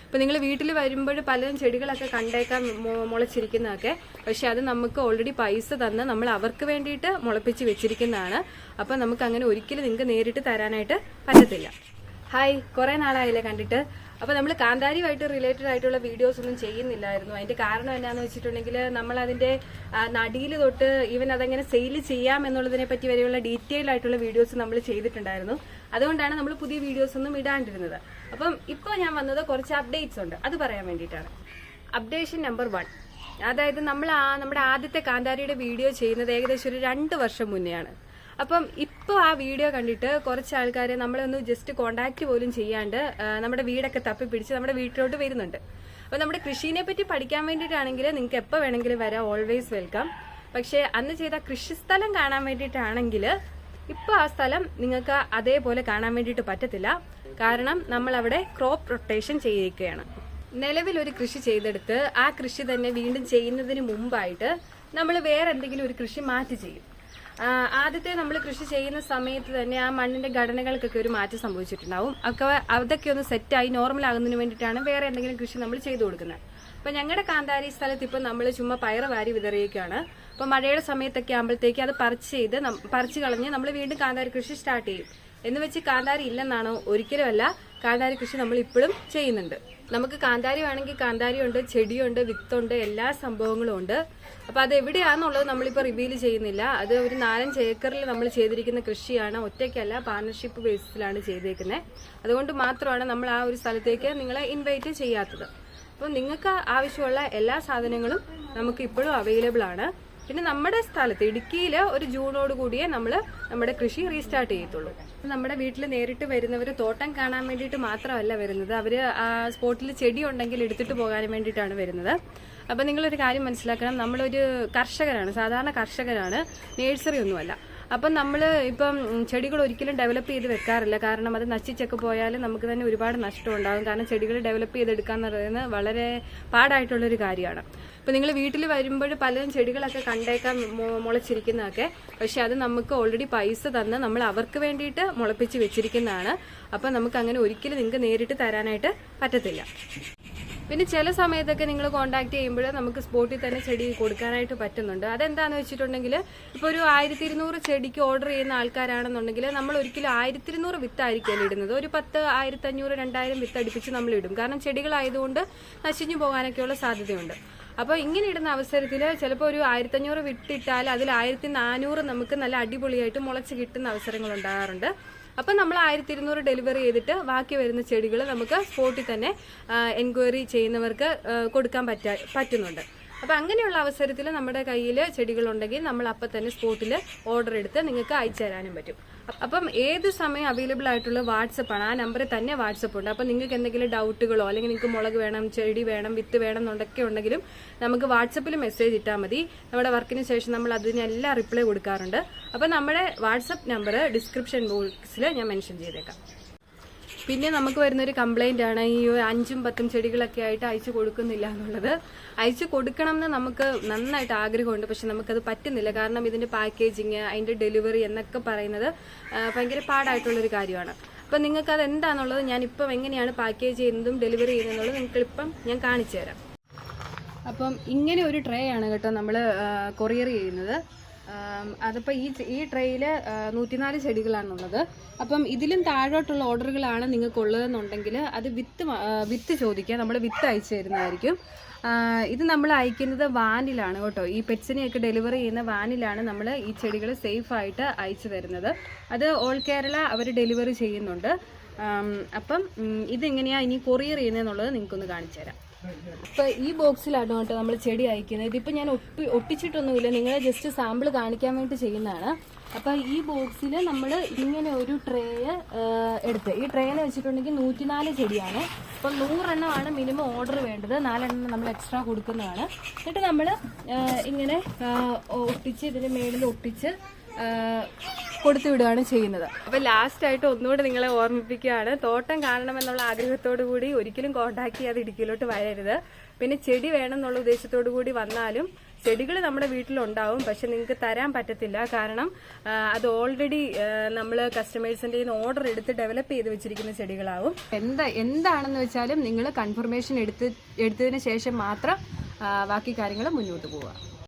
അപ്പോൾ നിങ്ങൾ വീട്ടിൽ വരുമ്പോൾ പലരും ചെടികളൊക്കെ കണ്ടേക്കാൻ മുളച്ചിരിക്കുന്നതൊക്കെ, പക്ഷെ അത് നമുക്ക് ഓൾറെഡി പൈസ തന്ന് നമ്മൾ അവർക്ക് വേണ്ടിയിട്ട് മുളപ്പിച്ച് വെച്ചിരിക്കുന്നതാണ്. അപ്പം നമുക്ക് അങ്ങനെ ഒരിക്കലും നിങ്ങൾക്ക് നേരിട്ട് തരാനായിട്ട് പറ്റത്തില്ല. ഹായ്, കുറേ നാളായില്ലേ കണ്ടിട്ട്. അപ്പോൾ നമ്മൾ കാന്താരിയുമായിട്ട് റിലേറ്റഡ് ആയിട്ടുള്ള വീഡിയോസ് ഒന്നും ചെയ്യുന്നില്ലായിരുന്നു. അതിന്റെ കാരണം എന്താണെന്ന് വെച്ചിട്ടുണ്ടെങ്കിൽ നമ്മൾ അതിന്റെ നടിയിൽ തൊട്ട് ഈവൻ അതെങ്ങനെ സെയിൽ ചെയ്യാം എന്നുള്ളതിനെ പറ്റി വരെയുള്ള ഡീറ്റെയിൽ ആയിട്ടുള്ള വീഡിയോസ് നമ്മൾ ചെയ്തിട്ടുണ്ടായിരുന്നു. അതുകൊണ്ടാണ് നമ്മൾ പുതിയ വീഡിയോസ് ഒന്നും ഇടാണ്ടിരുന്നത്. അപ്പം ഇപ്പോൾ ഞാൻ വന്നത് കുറച്ച് അപ്ഡേറ്റ്സ് ഉണ്ട്, അത് പറയാൻ വേണ്ടിയിട്ടാണ്. അപ്ഡേഷൻ നമ്പർ 1, അതായത് നമ്മുടെ ആദ്യത്തെ കാന്താരിയുടെ വീഡിയോ ചെയ്യുന്നത് ഏകദേശം ഒരു 2 വർഷം മുന്നെയാണ്. അപ്പം ഇപ്പോൾ ആ വീഡിയോ കണ്ടിട്ട് കുറച്ച് ആൾക്കാർ നമ്മളൊന്ന് ജസ്റ്റ് കോണ്ടാക്ട് പോലും ചെയ്യാണ്ട് നമ്മുടെ വീടൊക്കെ തപ്പിപ്പിടിച്ച് നമ്മുടെ വീട്ടിലോട്ട് വരുന്നുണ്ട്. അപ്പോൾ നമ്മുടെ കൃഷിനെ പറ്റി പഠിക്കാൻ വേണ്ടിയിട്ടാണെങ്കിൽ നിങ്ങൾക്ക് എപ്പോൾ വേണമെങ്കിലും വരാം, ഓൾവേസ് വെൽക്കം. പക്ഷേ അന്ന് ചെയ്ത കൃഷിസ്ഥലം കാണാൻ വേണ്ടിയിട്ടാണെങ്കിൽ ഇപ്പോൾ ആ സ്ഥലം നിങ്ങൾക്ക് അതേപോലെ കാണാൻ വേണ്ടിയിട്ട് പറ്റത്തില്ല. കാരണം നമ്മളവിടെ ക്രോപ്പ് റൊട്ടേഷൻ ചെയ്യിക്കുകയാണ്. നിലവിലൊരു കൃഷി ചെയ്തെടുത്ത് ആ കൃഷി തന്നെ വീണ്ടും ചെയ്യുന്നതിന് മുമ്പായിട്ട് നമ്മൾ വേറെ എന്തെങ്കിലും ഒരു കൃഷി മാറ്റി ചെയ്യും. ആദ്യത്തെ നമ്മൾ കൃഷി ചെയ്യുന്ന സമയത്ത് തന്നെ ആ മണ്ണിന്റെ ഘടനകൾക്കൊക്കെ ഒരു മാറ്റം സംഭവിച്ചിട്ടുണ്ടാവും. അതൊക്കെ ഒന്ന് സെറ്റായി നോർമൽ ആകുന്നതിന് വേണ്ടിയിട്ടാണ് വേറെ എന്തെങ്കിലും കൃഷി നമ്മൾ ചെയ്തു കൊടുക്കുന്നത്. അപ്പൊ ഞങ്ങളുടെ കാന്താരി സ്ഥലത്ത് ഇപ്പൊ നമ്മൾ ചുമ്മാ പയറ് വാരി വിതറിയൊക്കെയാണ്. അപ്പൊ മഴയുടെ സമയത്തൊക്കെ ആകുമ്പോഴത്തേക്ക് അത് പറിച്ചു കളഞ്ഞ് നമ്മൾ വീണ്ടും കാന്താരി കൃഷി സ്റ്റാർട്ട് ചെയ്യും. എന്ന് വെച്ച് കാന്താരി ഇല്ലെന്നാണോ? ഒരിക്കലുമല്ല. കാന്താരി കൃഷി നമ്മൾ ഇപ്പോഴും ചെയ്യുന്നുണ്ട്. നമുക്ക് കാന്താരി വേണമെങ്കിൽ കാന്താരി ഉണ്ട്, ചെടിയുണ്ട്, വിത്തുണ്ട്, എല്ലാ സംഭവങ്ങളും ഉണ്ട്. അപ്പൊ അത് എവിടെയാണെന്നുള്ളത് നമ്മളിപ്പോൾ റിവീൽ ചെയ്യുന്നില്ല. അത് ഒരു 4-5 ഏക്കറിൽ നമ്മൾ ചെയ്തിരിക്കുന്ന കൃഷിയാണ്, ഒറ്റയ്ക്കല്ല, പാർട്ണർഷിപ്പ് ബേസിസിലാണ് ചെയ്തേക്കുന്നത്. അതുകൊണ്ട് മാത്രമാണ് നമ്മൾ ആ ഒരു സ്ഥലത്തേക്ക് നിങ്ങളെ ഇൻവൈറ്റ് ചെയ്യാത്തത്. അപ്പോൾ നിങ്ങൾക്ക് ആവശ്യമുള്ള എല്ലാ സാധനങ്ങളും നമുക്ക് ഇപ്പോഴും അവൈലബിൾ ആണ്. പിന്നെ നമ്മുടെ സ്ഥലത്ത് ഇടുക്കിയിൽ ഒരു ജൂണോട് കൂടിയേ നമ്മൾ നമ്മുടെ കൃഷി റീസ്റ്റാർട്ട് ചെയ്യത്തുള്ളൂ. നമ്മുടെ വീട്ടിൽ നേരിട്ട് വരുന്നവർ തോട്ടം കാണാൻ വേണ്ടിയിട്ട് മാത്രമല്ല വരുന്നത്, അവർ സ്പോട്ടിൽ ചെടി ഉണ്ടെങ്കിൽ എടുത്തിട്ട് പോകാൻ വേണ്ടിയിട്ടാണ് വരുന്നത്. അപ്പം നിങ്ങളൊരു കാര്യം മനസ്സിലാക്കണം, നമ്മളൊരു കർഷകരാണ്, സാധാരണ കർഷകരാണ്, നേഴ്സറി ഒന്നുമല്ല. അപ്പം നമ്മൾ ഇപ്പം ചെടികൾ ഒരിക്കലും ഡെവലപ്പ് ചെയ്ത് വെക്കാറില്ല. കാരണം അത് നശിച്ചൊക്കെ പോയാലും നമുക്ക് തന്നെ ഒരുപാട് നഷ്ടം ഉണ്ടാകും. കാരണം ചെടികൾ ഡെവലപ്പ് ചെയ്തെടുക്കാന്ന് പറയുന്നത് വളരെ പാടായിട്ടുള്ളൊരു കാര്യമാണ്. ഇപ്പം നിങ്ങൾ വീട്ടിൽ വരുമ്പോൾ പലരും ചെടികളൊക്കെ കണ്ടേക്കാൻ മുളച്ചിരിക്കുന്നതൊക്കെ, പക്ഷെ അത് നമുക്ക് ഓൾറെഡി പൈസ തന്ന് നമ്മൾ അവർക്ക് വേണ്ടിയിട്ട് മുളപ്പിച്ച് വെച്ചിരിക്കുന്നതാണ്. അപ്പം നമുക്ക് അങ്ങനെ ഒരിക്കലും നിങ്ങൾക്ക് നേരിട്ട് തരാനായിട്ട് പറ്റത്തില്ല. പിന്നെ ചില സമയത്തൊക്കെ നിങ്ങൾ കോൺടാക്ട് ചെയ്യുമ്പോൾ നമുക്ക് സ്പോട്ടിൽ തന്നെ ചെടി കൊടുക്കാനായിട്ട് പറ്റുന്നുണ്ട്. അതെന്താണെന്ന് വെച്ചിട്ടുണ്ടെങ്കിൽ ഇപ്പോൾ ഒരു 1200 ചെടിക്ക് ഓർഡർ ചെയ്യുന്ന ആൾക്കാരാണെന്നുണ്ടെങ്കിൽ നമ്മൾ ഒരിക്കലും 1200 വിത്തായിരിക്കും ഇടുന്നത്. ഒരു 10, 1500, 2000 വിത്ത് അടുപ്പിച്ച് നമ്മൾ ഇടും. കാരണം ചെടികളായതുകൊണ്ട് നശിഞ്ഞു പോകാനൊക്കെയുള്ള സാധ്യതയുണ്ട്. അപ്പോൾ ഇങ്ങനെ ഇടുന്ന അവസരത്തിൽ ചിലപ്പോൾ ഒരു 1500 വിട്ടിട്ടാൽ അതിൽ 1400 നമുക്ക് നല്ല അടിപൊളിയായിട്ട് മുളച്ച് കിട്ടുന്ന അവസരങ്ങൾ ഉണ്ടാകാറുണ്ട്. അപ്പം നമ്മൾ 1200 ഡെലിവറി ചെയ്തിട്ട് ബാക്കി വരുന്ന ചെടികൾ നമുക്ക് സ്പോട്ടിൽ തന്നെ എൻക്വയറി ചെയ്യുന്നവർക്ക് കൊടുക്കാൻ പറ്റുന്നുണ്ട്. അപ്പം അങ്ങനെയുള്ള അവസരത്തിൽ നമ്മുടെ കയ്യിൽ ചെടികളുണ്ടെങ്കിൽ നമ്മൾ അപ്പം തന്നെ സ്പോട്ടിൽ ഓർഡർ എടുത്ത് നിങ്ങൾക്ക് അയച്ചു തരാനും പറ്റും. അപ്പം ഏത് സമയം അവൈലബിൾ ആയിട്ടുള്ള വാട്സപ്പാണ്, ആ നമ്പറിൽ തന്നെ വാട്സപ്പ് ഉണ്ട്. അപ്പം നിങ്ങൾക്ക് എന്തെങ്കിലും ഡൗട്ടുകളോ അല്ലെങ്കിൽ നിങ്ങൾക്ക് മുളക് വേണം, ചെടി വേണം, വിത്ത് വേണം എന്നൊക്കെ ഉണ്ടെങ്കിലും നമുക്ക് വാട്സപ്പിൽ മെസ്സേജ് ഇട്ടാൽ മതി. നമ്മുടെ വർക്കിന് ശേഷം നമ്മൾ അതിനെല്ലാം റിപ്ലൈ കൊടുക്കാറുണ്ട്. അപ്പം നമ്മുടെ വാട്സപ്പ് നമ്പർ ഡിസ്ക്രിപ്ഷൻ ബോക്സിൽ ഞാൻ മെൻഷൻ ചെയ്തേക്കാം. പിന്നെ നമുക്ക് വരുന്നൊരു കംപ്ലൈന്റ് ആണ് ഈ 5ഉം 10ഉം ചെടികളൊക്കെ ആയിട്ട് അയച്ചു കൊടുക്കുന്നില്ല എന്നുള്ളത്. അയച്ചു കൊടുക്കണം എന്ന് നമുക്ക് നന്നായിട്ട് ആഗ്രഹമുണ്ട്, പക്ഷെ നമുക്കത് പറ്റുന്നില്ല. കാരണം ഇതിന്റെ പാക്കേജിങ്, അതിന്റെ ഡെലിവറി എന്നൊക്കെ പറയുന്നത് ഭയങ്കര പാടായിട്ടുള്ളൊരു കാര്യമാണ്. അപ്പം നിങ്ങൾക്ക് അത് എന്താണെന്നുള്ളത് ഞാനിപ്പം എങ്ങനെയാണ് പാക്കേജ് ചെയ്യുന്നതും ഡെലിവറി ചെയ്യുന്നതെന്നുള്ളത് നിങ്ങൾക്കിപ്പം ഞാൻ കാണിച്ചു തരാം. അപ്പം ഇങ്ങനെ ഒരു ട്രേ ആണ് കേട്ടോ നമ്മൾ കൊറിയർ ചെയ്യുന്നത്. അതിപ്പോൾ ഈ ട്രേയിൽ 104 ചെടികളാണുള്ളത്. അപ്പം ഇതിലും താഴോട്ടുള്ള ഓർഡറുകളാണ് നിങ്ങൾക്കുള്ളതെന്നുണ്ടെങ്കിൽ അത് വിത്ത് ചോദിക്കുക, നമ്മൾ വിത്ത് അയച്ചു തരുന്നതായിരിക്കും. ഇത് നമ്മൾ അയക്കുന്നത് വാനിലാണ് കേട്ടോ. ഈ പെറ്റ്സിനെയൊക്കെ ഡെലിവറി ചെയ്യുന്ന വാനിലാണ് നമ്മൾ ഈ ചെടികൾ സേഫായിട്ട് അയച്ചു തരുന്നത്. അത് ഓൾ കേരള അവർ ഡെലിവറി ചെയ്യുന്നുണ്ട്. അപ്പം ഇതെങ്ങനെയാണ് ഇനി കൊറിയർ ചെയ്യുന്നതെന്നുള്ളത് നിങ്ങൾക്കൊന്ന് കാണിച്ചു തരാം. ഇപ്പൊ ഈ ബോക്സിലാണ് കേട്ടോ നമ്മൾ ചെടി അയക്കുന്നത്. ഇതിപ്പോൾ ഞാൻ ഒട്ടിച്ചിട്ടൊന്നുമില്ല, നിങ്ങളെ ജസ്റ്റ് സാമ്പിൾ കാണിക്കാൻ വേണ്ടി ചെയ്യുന്നതാണ്. അപ്പം ഈ ബോക്സിൽ നമ്മൾ ഇങ്ങനെ ഒരു ട്രേ എടുത്ത്, ഈ ട്രേന്ന് വെച്ചിട്ടുണ്ടെങ്കിൽ 104 ചെടിയാണ്. അപ്പം 100 എണ്ണമാണ് മിനിമം ഓർഡർ വേണ്ടത്. 4 എണ്ണം നമ്മൾ എക്സ്ട്രാ കൊടുക്കുന്നതാണ്. എന്നിട്ട് നമ്മൾ ഇങ്ങനെ ഒട്ടിച്ച് ഇതിൻ്റെ മേളിൽ ഒട്ടിച്ച് കൊടുത്തു വിടുകയാണ് ചെയ്യുന്നത്. അപ്പോൾ ലാസ്റ്റായിട്ട് ഒന്നുകൂടെ നിങ്ങളെ ഓർമ്മിപ്പിക്കുകയാണ്, തോട്ടം കാണണമെന്നുള്ള ആഗ്രഹത്തോടു കൂടി ഒരിക്കലും കോൺടാക്ട് ചെയ്യാതെ ഇടുക്കിയിലോട്ട് വരരുത്. പിന്നെ ചെടി വേണം എന്നുള്ള ഉദ്ദേശത്തോടു കൂടി വന്നാലും ചെടികൾ നമ്മുടെ വീട്ടിലുണ്ടാവും, പക്ഷെ നിങ്ങൾക്ക് തരാൻ പറ്റത്തില്ല. കാരണം അത് ഓൾറെഡി നമ്മൾ കസ്റ്റമേഴ്സിൻ്റെ ഓർഡർ എടുത്ത് ഡെവലപ്പ് ചെയ്ത് വെച്ചിരിക്കുന്ന ചെടികളാവും. എന്താണെന്ന് വെച്ചാലും നിങ്ങൾ കൺഫർമേഷൻ എടുത്തതിന് ശേഷം മാത്രം ബാക്കി കാര്യങ്ങൾ മുന്നോട്ട് പോവുക.